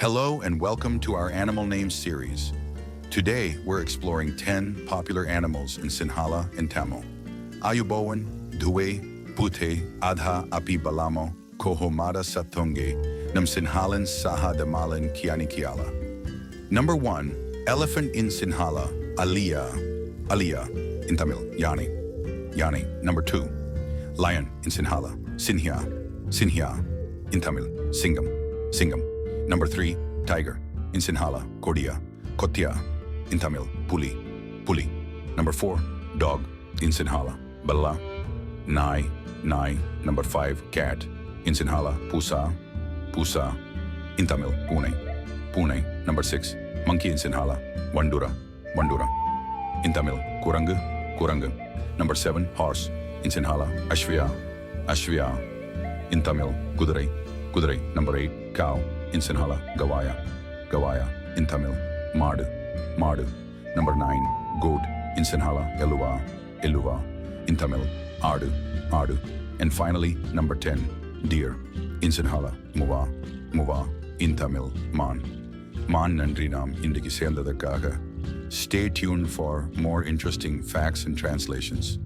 Hello and welcome to our animal names series. Today we're exploring 10 popular animals in Sinhala and Tamil. Ayubowan, Duwe, Pute, Adha, Api Balamo, Kohomada Satonge, Nam Sinhalan Saha Damalan Kianikiala. Number 1, elephant in Sinhala, Aliya. Aliya in Tamil, Yani. Yani. Number 2, lion in Sinhala, Sinhya. Sinhya in Tamil, Singam. Singam. Number 3, tiger in Sinhala, Kodia. Kotya in Tamil, Puli. Puli. Number 4, dog in Sinhala, Balla. Nai. Nai. Number 5, cat in Sinhala, Pusa. Pusa in Tamil, Pune. Pune. Number 6, monkey in Sinhala, Vandura. Vandura in Tamil, Kurangu. Kurangu. Number 7, horse in Sinhala, Ashvya. Ashvya in Tamil, Kudurai. Kudurai. Number 8, cow in Sinhala, Gavaya. Gavaya in Tamil, Madu. Madu. Number 9, goat in Sinhala, Eluva. Eluva in Tamil, Adu. Adu. And finally, number 10, deer in Sinhala, Muva. Muva in Tamil, Man. Man nandri naam indiki சேர்ந்ததற்காக. Stay tuned for more interesting facts and translations.